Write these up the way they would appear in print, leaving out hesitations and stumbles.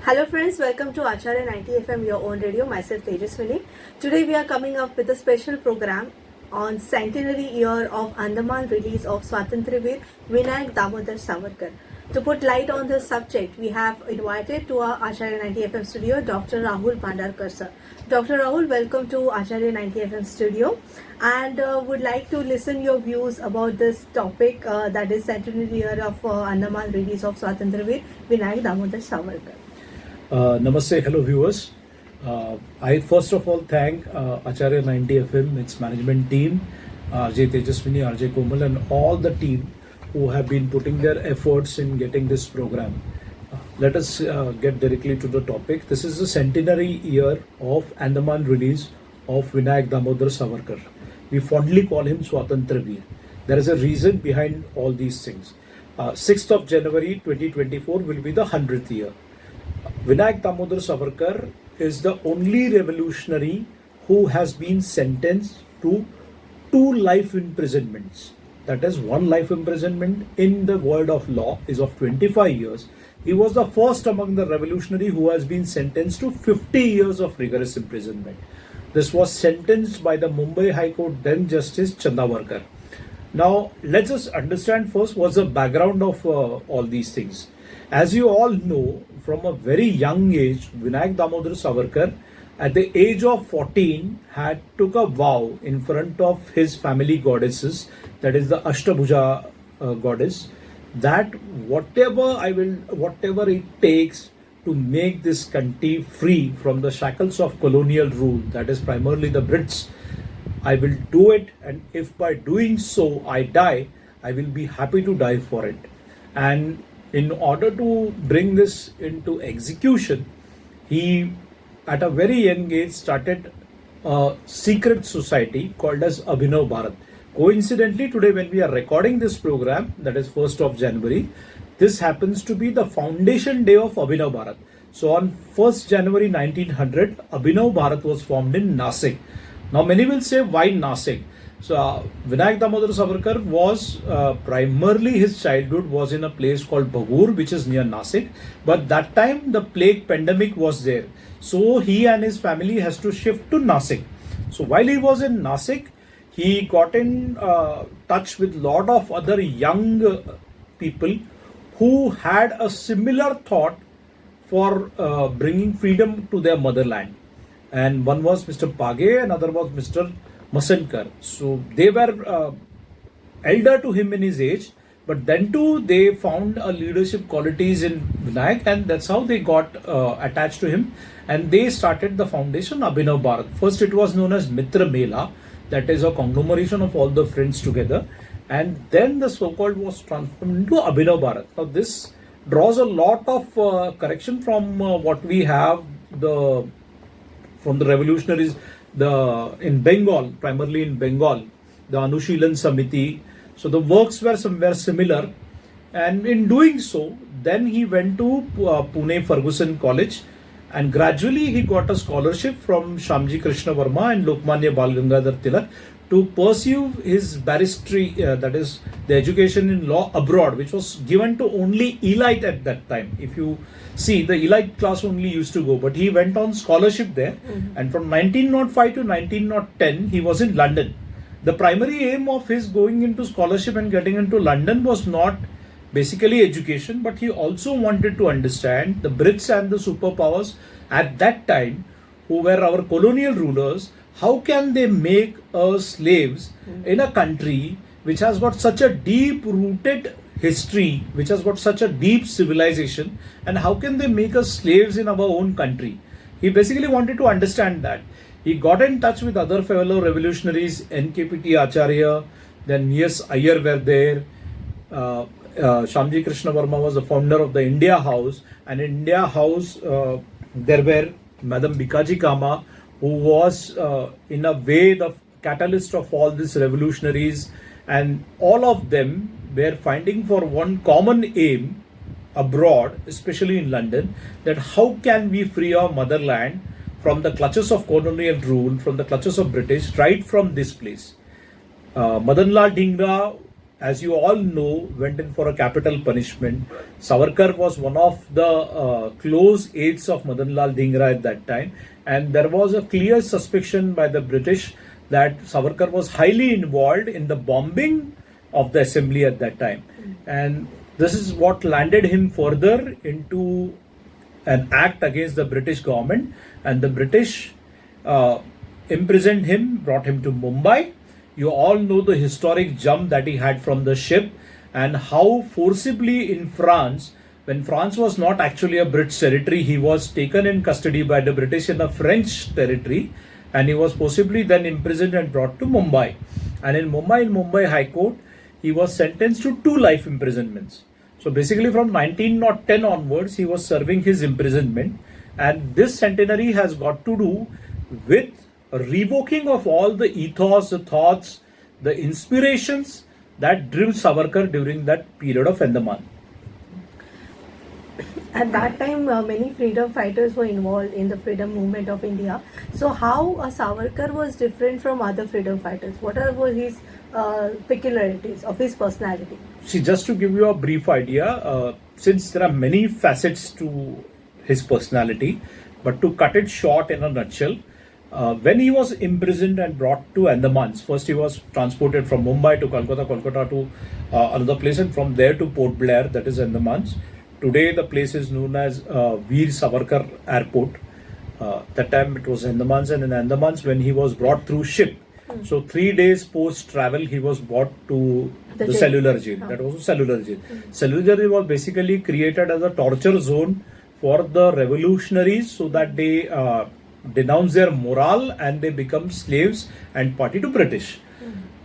Hello friends, welcome to Acharya 90 FM, your own radio. Myself Tejaswini. Today we are coming up with a special program on centenary year of Andaman release of Swatantraveer Vinayak Damodar Savarkar. To put light on this subject, we have invited to our Acharya 90 FM studio Dr. Rahul Bhandarkar sir. Dr. Rahul, welcome to Acharya 90 FM studio, and would like to listen your views about this topic that is centenary year of Andaman release of Swatantraveer Vinayak Damodar Savarkar. Namaste, hello viewers. I first of all thank Acharya 90 FM, its management team, RJ Tejaswini, RJ Komal, and all the team who have been putting their efforts in getting this program. Let us get directly to the topic. This is the centenary year of Andaman release of Vinayak Damodar Savarkar. We fondly call him Swatantraveer. There is a reason behind all these things. 6th of January 2024 will be the 100th year. Vinayak Damodar Savarkar is the only revolutionary who has been sentenced to 2 life imprisonments. That is, 1 life imprisonment in the world of law is of 25 years. He was the first among the revolutionary who has been sentenced to 50 years of rigorous imprisonment. This was sentenced by the Mumbai High Court then Justice Chandavarkar. Now, let's just understand first what's the background of all these things. As you all know, from a very young age, Vinayak Damodar Savarkar, at the age of 14, had took a vow in front of his family goddesses, that is the Ashtabhuja goddess, that whatever it takes to make this country free from the shackles of colonial rule, that is primarily the Brits, I will do it, and if by doing so I die, I will be happy to die for it. And in order to bring this into execution, he at a very young age started a secret society called as Abhinav Bharat. Coincidentally, today when we are recording this program, that is 1st of January, this happens to be the foundation day of Abhinav Bharat. So on 1st January 1900, Abhinav Bharat was formed in Nasik. Now many will say, why Nasik? So Vinayak Damodar Savarkar was primarily his childhood was in a place called Bhagur, which is near Nasik. But that time the plague pandemic was there. So he and his family has to shift to Nasik. So while he was in Nasik, he got in touch with lot of other young people who had a similar thought for bringing freedom to their motherland. And one was Mr. Page, another was Mr. Masankar. So they were elder to him in his age, but then too they found leadership qualities in Vinayak, and that's how they got attached to him, and they started the foundation Abhinav Bharat. First it was known as Mitra Mela, that is a conglomeration of all the friends together, and then the so-called was transformed into Abhinav Bharat. Now this draws a lot of correction from what we have from the revolutionaries in Bengal, primarily in Bengal, the Anushilan Samiti. So the works were somewhere similar, and in doing so, then he went to Pune Ferguson College, and gradually he got a scholarship from Shyamji Krishna Verma and Lokmanya Bal Gangadhar Tilak to pursue his barristry, that is the education in law abroad, which was given to only elite at that time. If you see, the elite class only used to go, but he went on scholarship there. And from 1905 to 1910, he was in London. The primary aim of his going into scholarship and getting into London was not basically education, but he also wanted to understand the Brits and the superpowers at that time, who were our colonial rulers. How can they make us slaves in a country which has got such a deep rooted history, which has got such a deep civilization, and how can they make us slaves in our own country? He basically wanted to understand that. He got in touch with other fellow revolutionaries, NKPT Acharya, then yes, Iyer were there. Shyamji Krishna Verma was the founder of the India House, and in India House there were Madam Bikaji Kama, who was in a way the catalyst of all these revolutionaries, and all of them were finding for one common aim abroad, especially in London, that how can we free our motherland from the clutches of colonial rule, from the clutches of British, right from this place. Madan Lal Dhingra as you all know, went in for a capital punishment. Savarkar was one of the close aides of Madanlal Dhingra at that time, and there was a clear suspicion by the British that Savarkar was highly involved in the bombing of the assembly at that time. And this is what landed him further into an act against the British government, and the British imprisoned him, brought him to Mumbai. You all know the historic jump that he had from the ship, and how forcibly in France, when France was not actually a British territory, he was taken in custody by the British in a French territory, and he was possibly then imprisoned and brought to Mumbai. And in Mumbai High Court, he was sentenced to 2 life imprisonments. So basically from 1910 onwards, he was serving his imprisonment, and this centenary has got to do with revoking of all the ethos, the thoughts, the inspirations that drove Savarkar during that period of Andaman. At that time, many freedom fighters were involved in the freedom movement of India. So, how Savarkar was different from other freedom fighters? What were his peculiarities of his personality? See, just to give you a brief idea, since there are many facets to his personality, but to cut it short in a nutshell, when he was imprisoned and brought to Andamans, first he was transported from Mumbai to Calcutta, Kolkata to another place, and from there to Port Blair, that is Andamans. Today the place is known as Veer Savarkar Airport. That time it was Andamans, and in Andamans when he was brought through ship, so 3 days post travel he was brought to the cellular jail. That was a cellular jail. Cellular jail was basically created as a torture zone for the revolutionaries, so that they denounce their morale and they become slaves and party to British.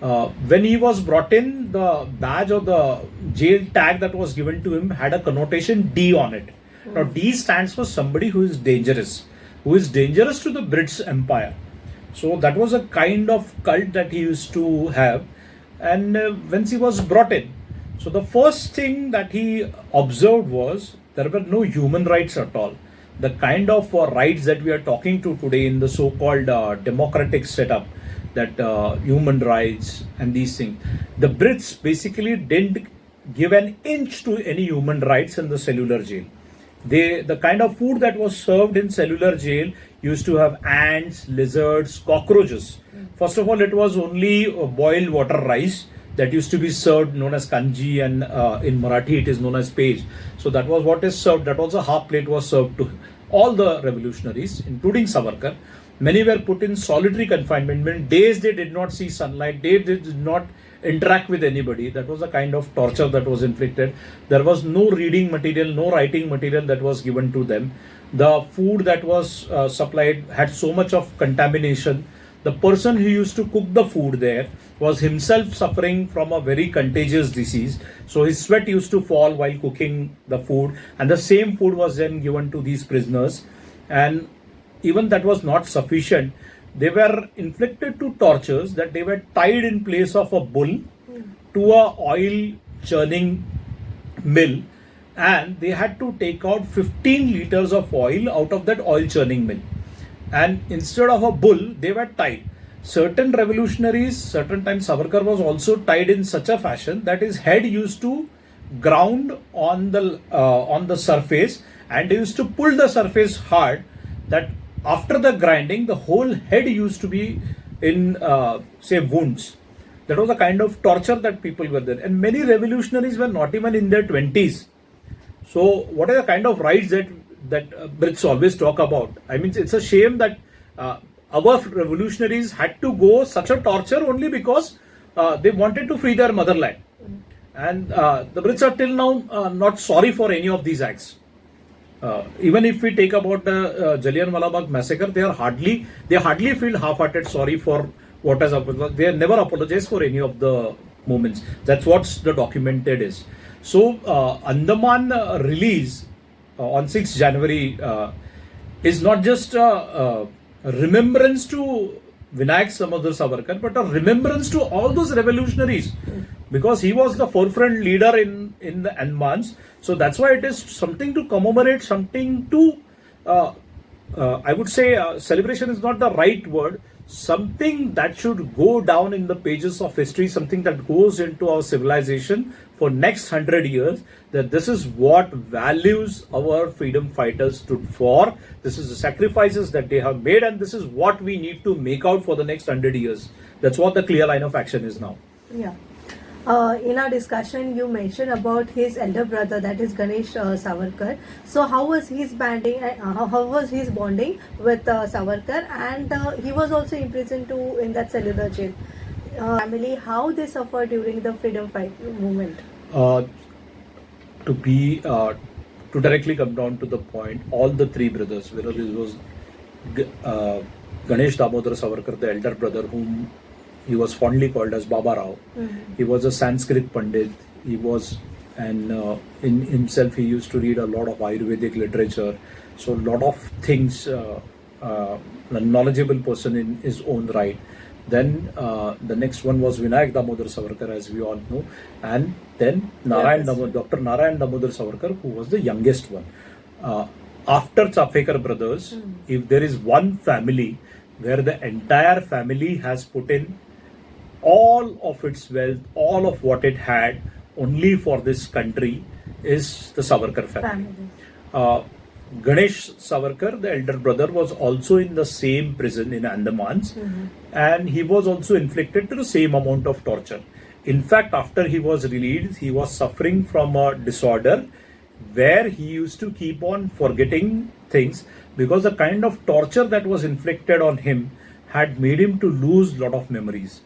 When he was brought in, the badge or the jail tag that was given to him had a connotation D on it. Now D stands for somebody who is dangerous to the British Empire. So that was a kind of cult that he used to have. And once he was brought in, so the first thing that he observed was there were no human rights at all. The kind of rights that we are talking to today in the so-called democratic setup, that human rights and these things, the Brits basically didn't give an inch to any human rights in the cellular jail. The kind of food that was served in cellular jail used to have ants, lizards, cockroaches. First of all, it was only boiled water rice that used to be served, known as kanji, and in Marathi it is known as page. So that was what is served. That also half plate was served to all the revolutionaries, including Savarkar. Many were put in solitary confinement, meaning days they did not see sunlight, days they did not interact with anybody. That was the kind of torture that was inflicted. There was no reading material, no writing material that was given to them. The food that was supplied had so much of contamination. The person who used to cook the food there was himself suffering from a very contagious disease. So his sweat used to fall while cooking the food, and the same food was then given to these prisoners. And even that was not sufficient. They were inflicted to tortures that they were tied in place of a bull to a oil churning mill, and they had to take out 15 liters of oil out of that oil churning mill. And instead of a bull, they were tied. Certain revolutionaries, certain times Savarkar was also tied in such a fashion that his head used to ground on the surface, and they used to pull the surface hard, that after the grinding the whole head used to be in wounds. That was the kind of torture that people were there, and many revolutionaries were not even in their 20s. So what are the kind of rights that Brits always talk about? I mean, it's a shame that our revolutionaries had to go such a torture only because they wanted to free their motherland. And the Brits are till now not sorry for any of these acts. Even if we take about the Jallianwala Bagh massacre, they hardly feel half-hearted sorry for what has happened. They never apologize for any of the moments. That's what's the documented is. So Andaman release on 6th January is not just a remembrance to Vinayak Damodar Savarkar, but a remembrance to all those revolutionaries, because he was the forefront leader in the Andamans. So that's why it is something to commemorate, something to I would say celebration is not the right word, something that should go down in the pages of history, something that goes into our civilization for next 100 years, that this is what values our freedom fighters stood for, this is the sacrifices that they have made, and this is what we need to make out for the next 100 years. That's what the clear line of action is now. Yeah. In our discussion, you mentioned about his elder brother, that is Ganesh Savarkar. So, how was his bonding? How was his bonding with Savarkar? And he was also imprisoned too in that cellular jail. Family, how they suffered during the freedom fight movement? To directly come down to the point, all the three brothers, whether it was Ganesh Damodar Savarkar, the elder brother, whom he was fondly called as Baba Rao. Mm-hmm. He was a Sanskrit Pandit. He was, and in himself, he used to read a lot of Ayurvedic literature. So, a lot of things, a knowledgeable person in his own right. Then the next one was Vinayak Damodar Savarkar, as we all know, and then Dr. Narayan Damodar Savarkar, who was the youngest one. After Chapekar brothers, if there is one family where the entire family has put in all of its wealth, all of what it had, only for this country, is the Savarkar family. Ganesh Savarkar, the elder brother, was also in the same prison in Andamans, and he was also inflicted to the same amount of torture. In fact, after he was released, he was suffering from a disorder where he used to keep on forgetting things, because the kind of torture that was inflicted on him had made him to lose a lot of memories.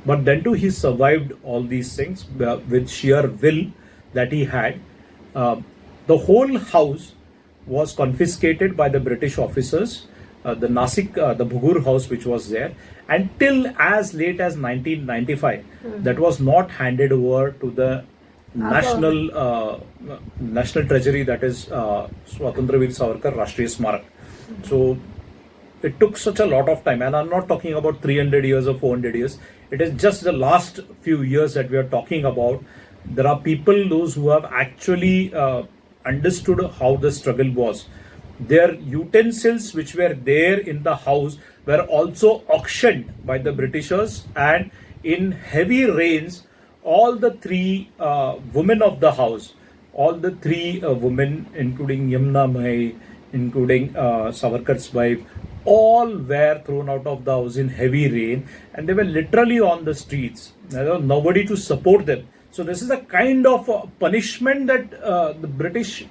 But then too, he survived all these things with sheer will that he had. The whole house was confiscated by the British officers, the Nasik, the Bhugur house which was there, until as late as 1995. That was not handed over to the national treasury, that is Swatantra Veer Savarkar Rashtriya Smarak. So it took such a lot of time, and I'm not talking about 300 years or 400 years. It is just the last few years that we are talking about. There are people, those who have actually understood how the struggle was. Their utensils which were there in the house were also auctioned by the Britishers, and in heavy rains, all the three women of the house, all the three women, including Yamuna Mai, including Savarkar's wife, all were thrown out of the house in heavy rain, and they were literally on the streets. There was nobody to support them. So this is a kind of punishment that the British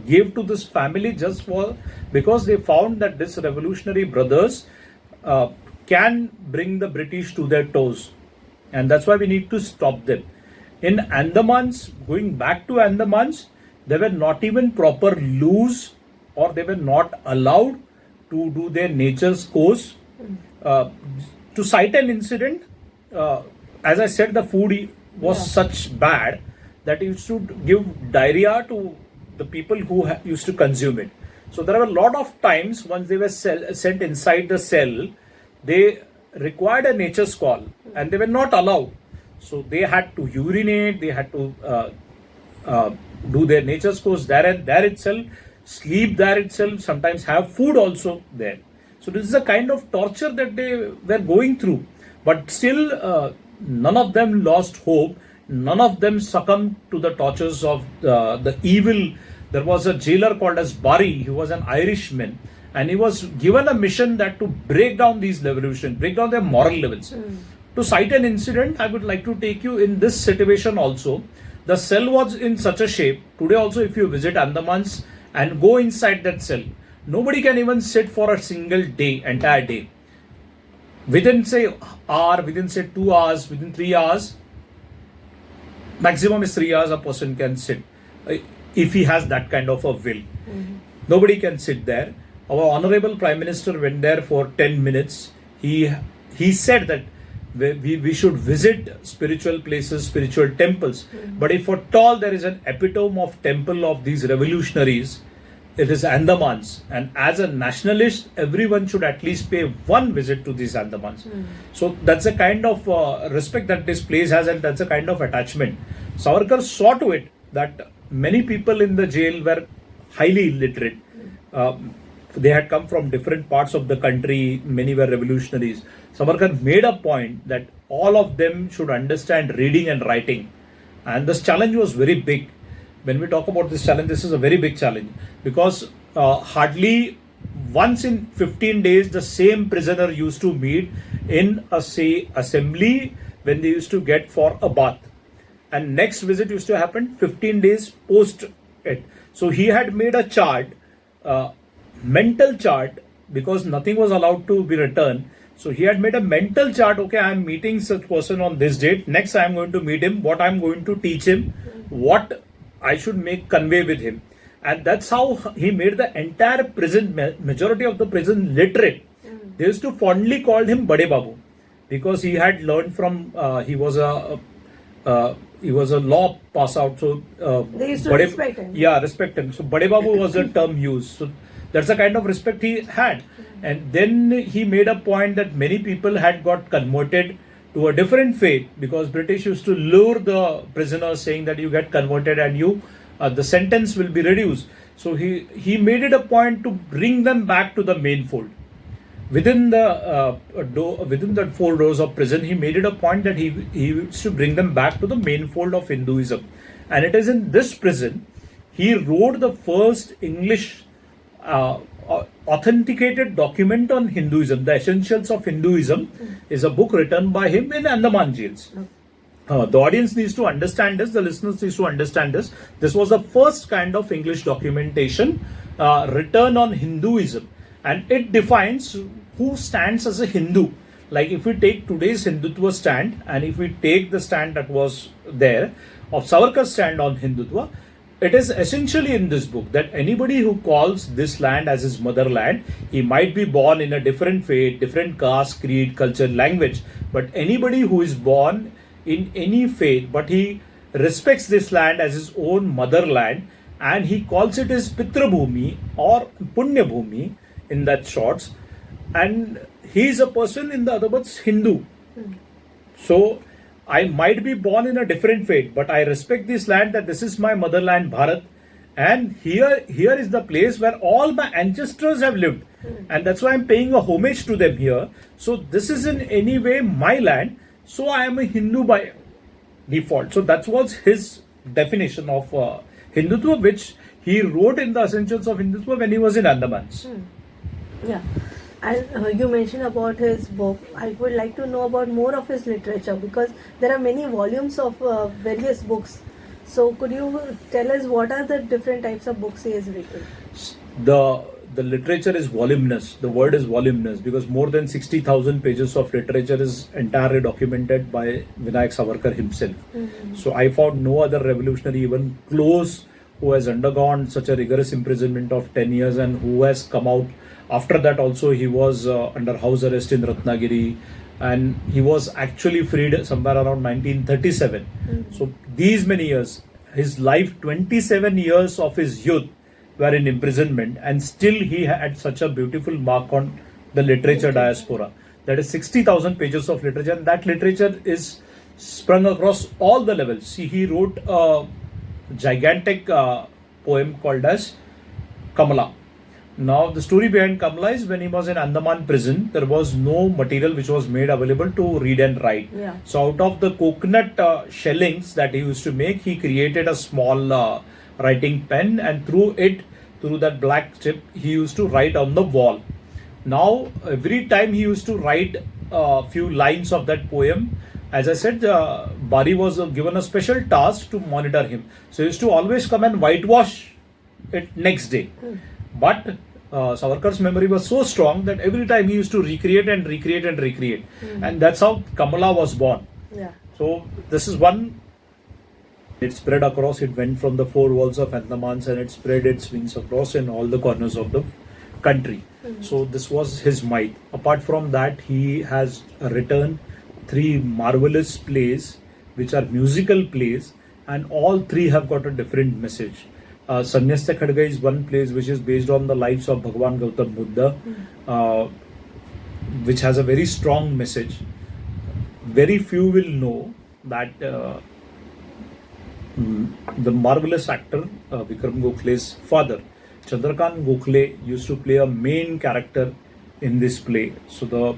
gave to this family, just for because they found that this revolutionary brothers can bring the British to their toes, and that's why we need to stop them. In Andamans, going back to Andamans, they were not even proper loos, or they were not allowed to do their nature's course. To cite an incident, as I said, the food was such bad that it used to give diarrhea to the people who used to consume it. So there were a lot of times once they were sent inside the cell, they required a nature's call, and they were not allowed. So they had to urinate, they had to do their nature's course there itself, sleep there itself, sometimes have food also there. So this is a kind of torture that they were going through. But still, none of them lost hope. None of them succumbed to the tortures of the evil. There was a jailer called as Barry. He was an Irishman, and he was given a mission that to break down these revolutions, break down their moral levels. To cite an incident, I would like to take you in this situation also. The cell was in such a shape. Today also, if you visit Andamans and go inside that cell, nobody can even sit for a single day, entire day. Within say hour, within say 2 hours, within 3 hours, maximum is 3 hours a person can sit, if he has that kind of a will. Nobody can sit there. Our honorable Prime Minister went there for 10 minutes. He said that we should visit spiritual places, spiritual temples. But if at all there is an epitome of temple of these revolutionaries, it is Andamans. And as a nationalist, everyone should at least pay one visit to these Andamans. So that's a kind of respect that this place has, and that's a kind of attachment. Savarkar saw to it that many people in the jail were highly illiterate. they had come from different parts of the country, many were revolutionaries. Savarkar made a point that all of them should understand reading and writing. And this challenge was very big. When we talk about this challenge, this is a very big challenge because hardly once in 15 days the same prisoner used to meet in a assembly when they used to get for a bath, and next visit used to happen 15 days post it. So he had made a chart, mental chart, because nothing was allowed to be returned. So he had made a mental chart. Okay, I am meeting such person on this date. Next I am going to meet him. What I am going to teach him, what I should make convey with him, and that's how he made the entire prison, majority of the prison literate. They used to fondly call him Bade Babu because he had learned from he was a law pass out. So They used to respect him. Yeah, respect him. So Bade Babu was the term used. So that's the kind of respect he had. And then he made a point that many people had got converted to a different faith because British used to lure the prisoners saying that you get converted and you the sentence will be reduced. So he made it a point to bring them back to the main fold. Within the four doors of prison, he made it a point that he used to bring them back to the main fold of Hinduism. And it is in this prison he wrote the first English authenticated document on Hinduism. The Essentials of Hinduism is a book written by him in Andaman jails. The audience needs to understand this, the listeners needs to understand this. This was the first kind of English documentation written on Hinduism, and it defines who stands as a Hindu. Like if we take today's Hindutva stand and if we take the stand that was there of Savarkar's stand on Hindutva, it is essentially in this book that anybody who calls this land as his motherland, he might be born in a different faith, different caste, creed, culture, language, but anybody who is born in any faith, but he respects this land as his own motherland and he calls it his Pitra Bhumi or Punya Bhumi in that shorts, and he is a person, in the other words, Hindu. So I might be born in a different faith, but I respect this land, that this is my motherland, Bharat, and here is the place where all my ancestors have lived, and that's why I'm paying a homage to them here. So this is in any way my land, so I am a Hindu by default. So that was his definition of Hindutva, which he wrote in the Essentials of Hindutva when he was in Andamans. Yeah. And you mentioned about his book. I would like to know about more of his literature because there are many volumes of various books. So could you tell us what are the different types of books he has written? The literature is voluminous. The word is voluminous because more than 60,000 pages of literature is entirely documented by Vinayak Savarkar himself. So I found no other revolutionary even close who has undergone such a rigorous imprisonment of 10 years and who has come out. After that also he was under house arrest in Ratnagiri and he was actually freed somewhere around 1937. So these many years, his life, 27 years of his youth were in imprisonment, and still he had such a beautiful mark on the literature diaspora. That is 60,000 pages of literature, and that literature is sprung across all the levels. See, he wrote a gigantic poem called as Kamala. Now, the story behind Kamala is when he was in Andaman prison, there was no material which was made available to read and write. Yeah. So, out of the coconut shellings that he used to make, he created a small writing pen, and through that black chip, he used to write on the wall. Now, every time he used to write a few lines of that poem, as I said, Bari was given a special task to monitor him. So, he used to always come and whitewash it next day. But Savarkar's memory was so strong that every time he used to recreate. And that's how Kamala was born. Yeah. So this is one. It spread across, it went from the four walls of Andamans and it spread its wings across in all the corners of the country. So this was his might. Apart from that, he has written 3 marvelous plays which are musical plays, and all 3 have got a different message. Sanyasya Khadga is one place which is based on the lives of Bhagwan Gautam Buddha, which has a very strong message. Very few will know that the marvelous actor Vikram Gokhale's father, Chandrakant Gokhale used to play a main character in this play. So the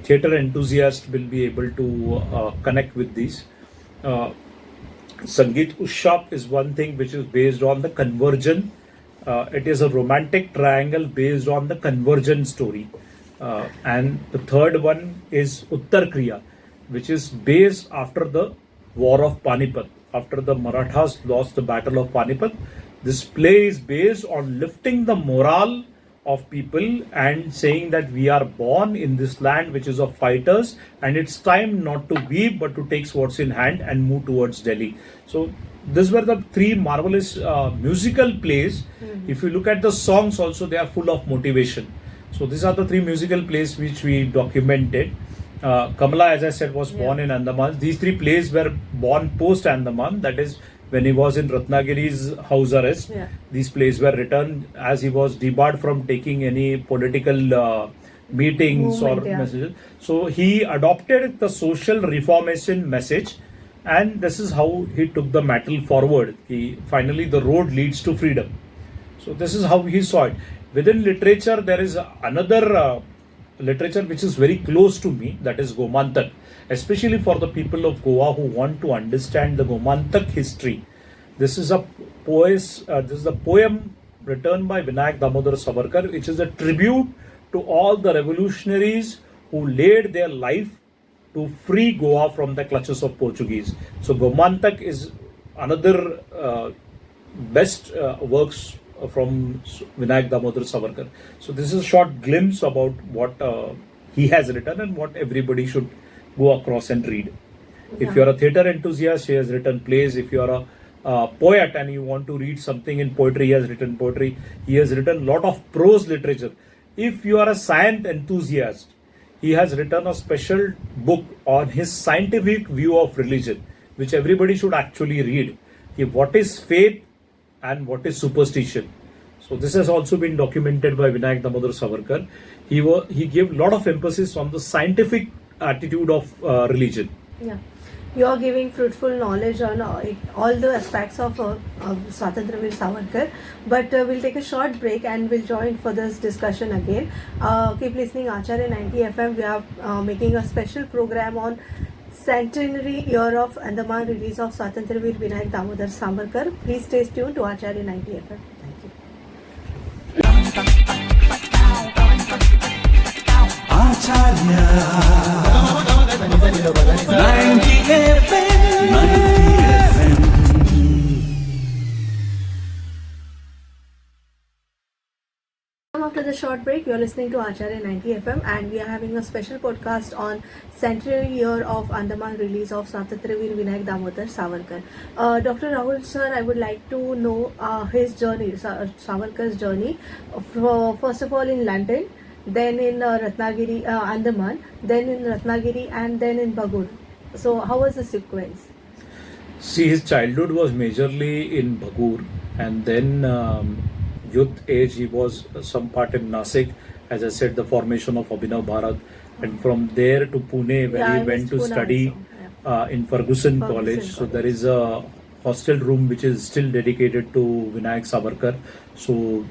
theatre enthusiast will be able to connect with these. Sangeet Ushap is one thing which is based on the conversion. It is a romantic triangle based on the conversion story. And the third one is Uttar Kriya, which is based after the War of Panipat. After the Marathas lost the Battle of Panipat, this play is based on lifting the morale of people and saying that we are born in this land which is of fighters, and it's time not to weep but to take swords in hand and move towards Delhi. So these were the three marvelous musical plays. If you look at the songs also, they are full of motivation. So these are the three musical plays which we documented. Kamala, as I said, was born in Andaman. These three plays were born post Andaman, that is when he was in Ratnagiri's house arrest. These plays were written as he was debarred from taking any political meetings or messages. So he adopted the social reformation message, and this is how he took the matter forward. Finally, the road leads to freedom. So this is how he saw it. Within literature, there is another literature which is very close to me, that is Gomantak, especially for the people of Goa who want to understand the Gomantak history. This is a poem written by Vinayak Damodar Savarkar, which is a tribute to all the revolutionaries who laid their life to free Goa from the clutches of Portuguese. So Gomantak is another best works from Vinayak Damodar Savarkar. So this is a short glimpse about what he has written and what everybody should go across and read. If you are a theatre enthusiast, he has written plays. If you are a poet and you want to read something in poetry, he has written poetry. He has written a lot of prose literature. If you are a science enthusiast, he has written a special book on his scientific view of religion, which everybody should actually read. What is faith and what is superstition? So this has also been documented by Vinayak Damodar Savarkar. He gave a lot of emphasis on the scientific attitude of religion. Yeah, you are giving fruitful knowledge on all the aspects of Swatantraveer Savarkar. But we'll take a short break and we'll join for this discussion again. Keep listening, Acharya 90 FM. We are making a special program on Centenary year of Andaman release of Swatantraveer Vinayak Damodar Savarkar. Please stay tuned to Acharya 90 FM. Thank you. Acharya 90 FM, 90 FM. After the short break, you are listening to Acharya 90 FM, and we are having a special podcast on Centenary year of Andaman release of Swatantraveer Vinayak Damodar Savarkar. Dr. Rahul sir, I would like to know his journey, Savarkar's journey, first of all in London, then in Ratnagiri, Andaman, then in Ratnagiri, and then in Bagur. So how was the sequence? See, his childhood was majorly in Bagur, and then youth age he was some part in Nasik, as I said, the formation of Abhinav Bharat, and from there to Pune, where he went to study in Ferguson College. So there is a hostel room which is still dedicated to Vinayak Savarkar. So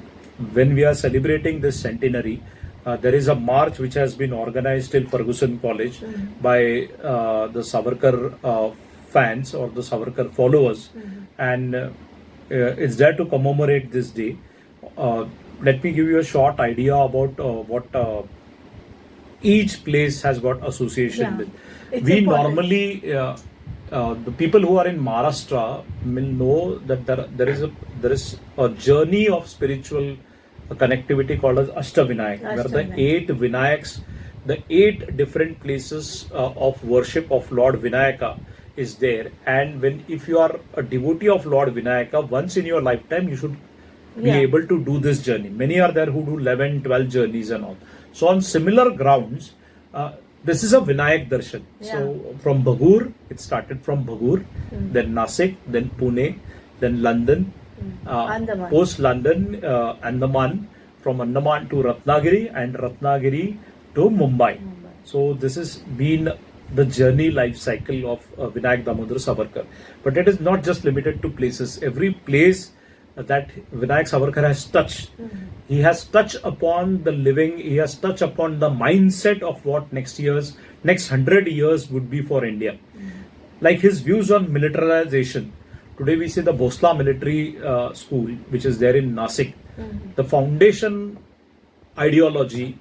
when we are celebrating this centenary, there is a march which has been organized in Ferguson College by the Savarkar fans or the Savarkar followers, and it's there to commemorate this day. Let me give you a short idea about what each place has got association with. We important. Normally, the people who are in Maharashtra will know that there is a journey of spiritual connectivity called as Ashtavinayak, where the 8 Vinayaks, the 8 different places of worship of Lord Vinayaka is there. And if you are a devotee of Lord Vinayaka, once in your lifetime you should be able to do this journey. Many are there who do 11, 12 journeys and all. So on similar grounds, this is a Vinayak Darshan. So from Bagur, it started from Bagur, then Nasik, then Pune, then London, post London, Andaman, from Andaman to Ratnagiri, and Ratnagiri to Mumbai. So this has been the journey life cycle of Vinayak Damodar Savarkar. But it is not just limited to places. Every place that Vinayak Savarkar has touched. He has touched upon the living, he has touched upon the mindset of what next 100 years would be for India. Like his views on militarization. Today we see the Bhosla military school, which is there in Nasik. The foundation ideology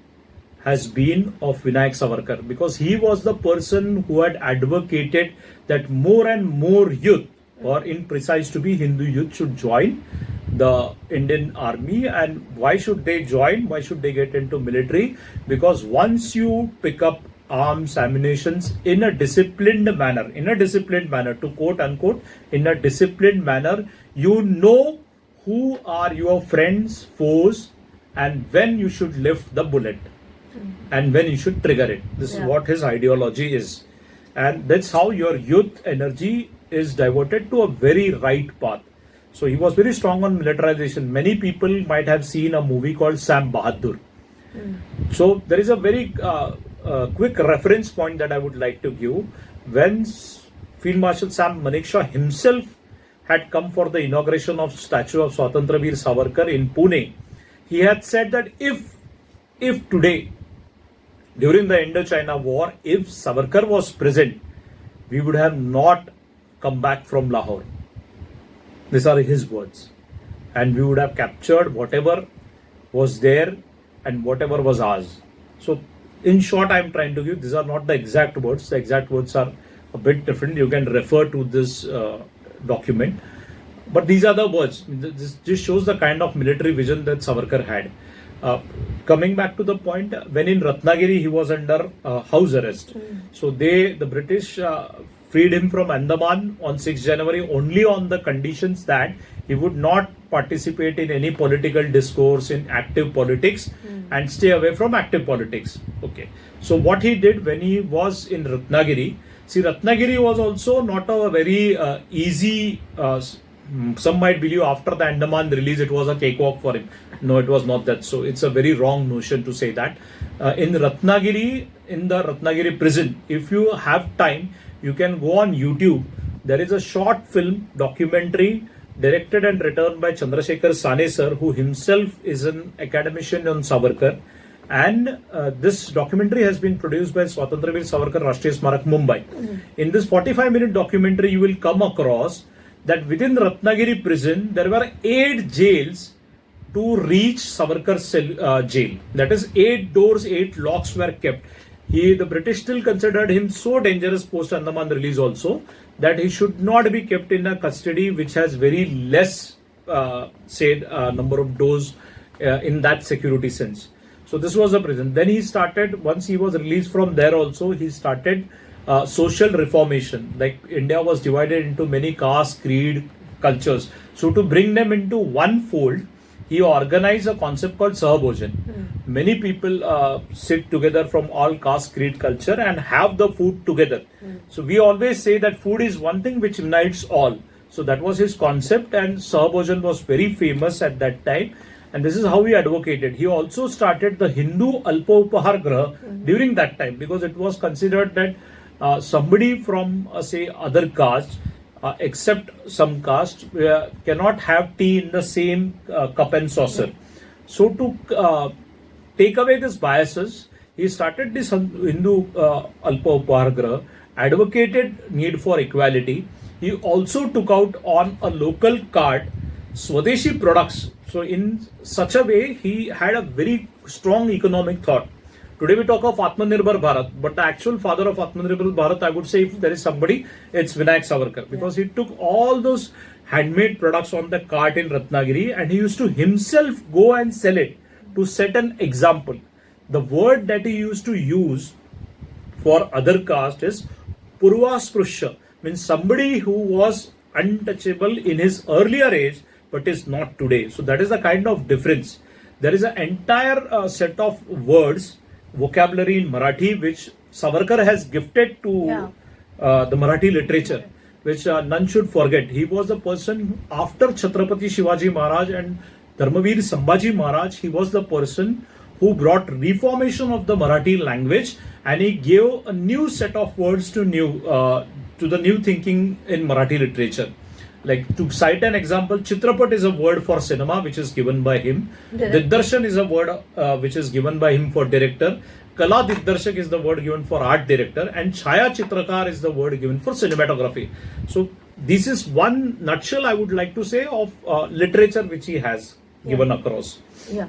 has been of Vinayak Savarkar, because he was the person who had advocated that more and more youth, or in precise to be Hindu youth, should join the Indian army. And why should they join? Why should they get into military? Because once you pick up arms, ammunitions in a disciplined manner, to quote unquote, in a disciplined manner, you know who are your friends, foes, and when you should lift the bullet and when you should trigger it. This is what his ideology is. And that's how your youth energy is diverted to a very right path. So he was very strong on militarization. Many people might have seen a movie called Sam Bahadur. So there is a very quick reference point that I would like to give. When Field Marshal Sam Manekshaw himself had come for the inauguration of statue of Swatantra Veer Savarkar in Pune, he had said that if today, during the Indochina war, if Savarkar was present, we would have not come back from Lahore. These are his words. And we would have captured whatever was there and whatever was ours. So, in short, I am trying to give, these are not the exact words. The exact words are a bit different. You can refer to this document. But these are the words. This shows the kind of military vision that Savarkar had. Coming back to the point, when in Ratnagiri he was under house arrest. So the British freed him from Andaman on 6 January only on the conditions that he would not participate in any political discourse, in active politics, and stay away from active politics. Okay. So what he did when he was in Ratnagiri, see, Ratnagiri was also not a very easy, some might believe after the Andaman release it was a cakewalk for him. No, it was not that. So it's a very wrong notion to say that. In Ratnagiri, in the Ratnagiri prison, if you have time, you can go on YouTube. There is a short film documentary directed and written by Chandrasekhar Sane sir, who himself is an academician on Savarkar. And this documentary has been produced by Swatantra Veer Savarkar Rashtriya Smarak, Mumbai. In this 45-minute documentary, you will come across that within Ratnagiri prison, there were 8 jails to reach Savarkar's jail. That is, 8 doors, 8 locks were kept. The British still considered him so dangerous post Andaman release also, that he should not be kept in a custody which has very less, number of doors in that security sense. So this was a prison. Then he started, once he was released from there also, he started social reformation. Like India was divided into many caste, creed, cultures. So to bring them into one fold, he organized a concept called Sahabhojan. Many people sit together from all caste, creed, culture and have the food together. So we always say that food is one thing which unites all. So that was his concept, and Sahabhojan was very famous at that time. And this is how he advocated. He also started the Hindu Alpa Upahar Graha during that time, because it was considered that somebody from say other caste, except some caste, cannot have tea in the same cup and saucer. So to take away these biases, he started this Hindu Alpa Upahar Graha, advocated need for equality. He also took out on a local card Swadeshi products. So in such a way, he had a very strong economic thought. Today we talk of Atmanirbhar Bharat, but the actual father of Atmanirbhar Bharat, I would say, if there is somebody, it's Vinayak Savarkar, because he took all those handmade products on the cart in Ratnagiri and he used to himself go and sell it to set an example. The word that he used to use for other caste is Purvasprusha, means somebody who was untouchable in his earlier age but is not today. So that is the kind of difference. There is an entire set of words, vocabulary in Marathi, which Savarkar has gifted to the Marathi literature, which none should forget. He was the person after Chhatrapati Shivaji Maharaj and Dharmavir Sambhaji Maharaj. He was the person who brought reformation of the Marathi language, and he gave a new set of words to the new thinking in Marathi literature. Like to cite an example, Chitrapat is a word for cinema which is given by him. Director. Didarshan is a word which is given by him for director. Kala Didarshak is the word given for art director, and Chaya Chitrakar is the word given for cinematography. So this is one nutshell I would like to say of literature which he has given across. Yeah.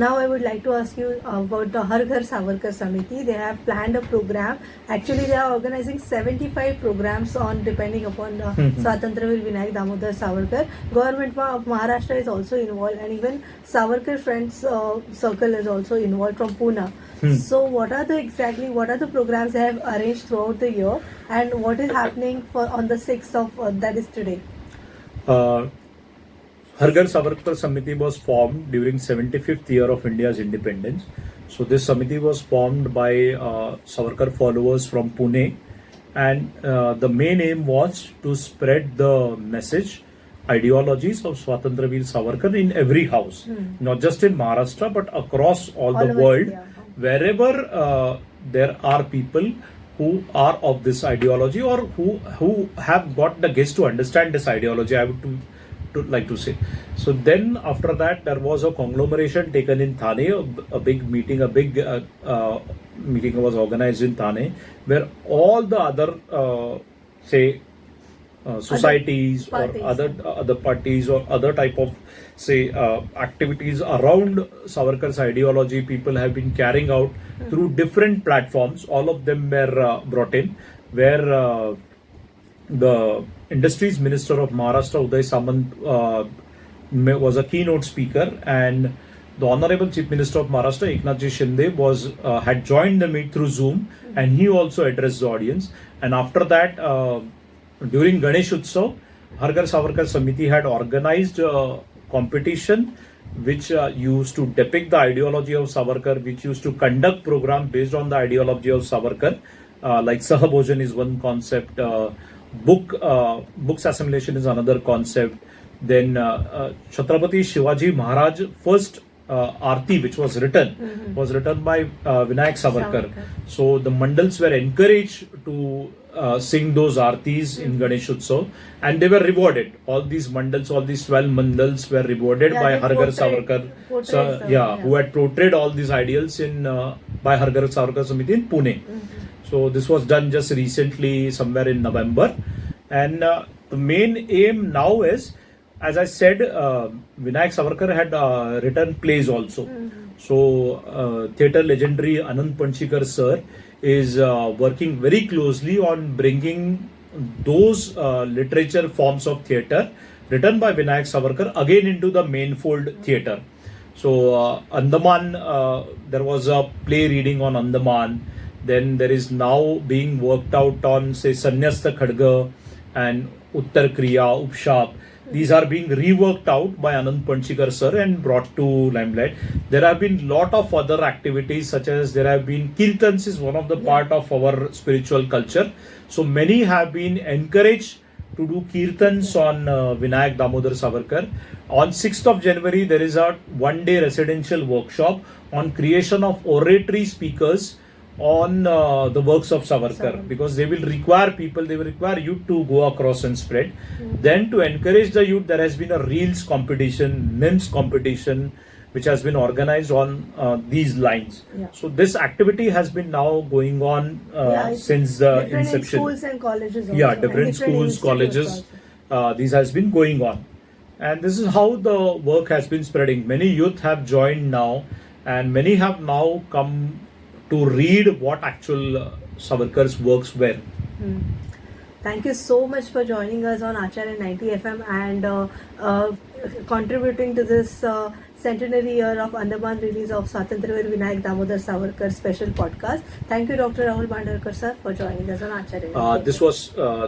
Now I would like to ask you about the Har Ghar Savarkar Samiti. They have planned a program. Actually, they are organizing 75 programs on depending upon the Swatantraveer Vinayak Damodar Savarkar. Government of Maharashtra is also involved, and even Savarkar Friends Circle is also involved from Pune. So, what are the programs they have arranged throughout the year, and what is happening on the 6th of that is today? Har Ghar Savarkar Samiti was formed during 75th year of India's independence. So this Samiti was formed by Savarkar followers from Pune, and the main aim was to spread the message, ideologies of Swatantraveer Savarkar in every house, not just in Maharashtra but across all the over world, India. wherever there are people who are of this ideology or who have got the guts to understand this ideology, I would to like to say. So then after that there was a conglomeration taken in Thane, a big meeting, meeting was organized in Thane, where all the other societies parties, or other parties or other type of activities around Savarkar's ideology people have been carrying out through different platforms. All of them were brought in, where the Industries Minister of Maharashtra, Uday Samant, was a keynote speaker, and the Honorable Chief Minister of Maharashtra, Eknathji Shinde, had joined the meet through Zoom, and he also addressed the audience. And after that, during Ganesh Utsav, Har Ghar Savarkar Samiti had organized a competition which used to depict the ideology of Savarkar, which used to conduct program based on the ideology of Savarkar. Like Sahabhojan is one concept. Books assimilation is another concept. Then Chhatrapati Shivaji Maharaj first Aarti, which was written by Vinayak Savarkar. So the mandals were encouraged to sing those Aartis in Ganesh Utsav, and they were rewarded. All these mandals, all these 12 mandals were rewarded by Har Ghar Savarkar, who had portrayed all these ideals in by Har Ghar Savarkar Samiti in Pune. So this was done just recently, somewhere in November, and the main aim now is, as I said, Vinayak Savarkar had written plays also. So theatre legendary Anand Panchikar sir is working very closely on bringing those literature forms of theatre written by Vinayak Savarkar again into the main fold theatre. So Andaman, there was a play reading on Andaman. Then there is now being worked out on, say, Sanyasta Khadga and Uttar Kriya, Upshap. These are being reworked out by Anand Panchikar sir and brought to limelight. There have been lot of other activities, such as there have been Kirtans is one of the part of our spiritual culture. So many have been encouraged to do Kirtans on Vinayak Damodar Savarkar. On 6th of January, there is a one-day residential workshop on creation of oratory speakers on the works of Savarkar, because they will require youth to go across and spread. Then to encourage the youth, there has been a reels competition, memes competition, which has been organized on these lines. So this activity has been now going on since the inception. Schools and colleges also. Different schools, colleges. These has been going on, and this is how the work has been spreading. Many youth have joined now, and many have now come to read what actual Savarkar's works were. Thank you so much for joining us on Acharya 90 FM and contributing to this centenary year of Andaman release of Swatantraveer Vinayak Damodar Savarkar special podcast. Thank you, Dr. Rahul Bhandarkar sir, for joining us on Acharya 90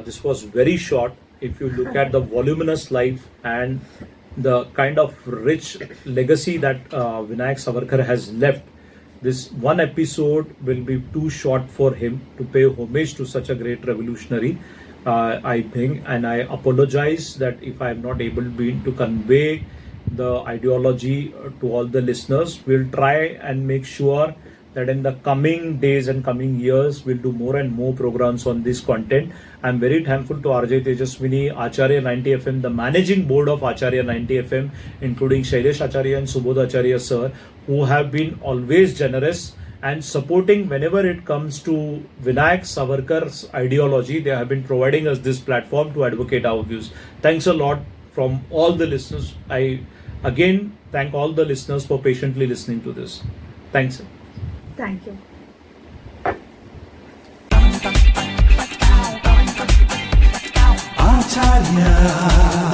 This was very short. If you look at the voluminous life and the kind of rich legacy that Vinayak Savarkar has left, this one episode will be too short for him to pay homage to such a great revolutionary, I think, and I apologize that if I am not able to convey the ideology to all the listeners. We'll try and make sure that in the coming days and coming years, we'll do more and more programs on this content. I'm very thankful to RJ Tejaswini, Acharya 90 FM, the managing board of Acharya 90 FM, including Shailesh Acharya and Subodh Acharya sir, who have been always generous and supporting whenever it comes to Vinayak Savarkar's ideology. They have been providing us this platform to advocate our views. Thanks a lot from all the listeners. I again thank all the listeners for patiently listening to this. Thanks. Thank you. Acharya.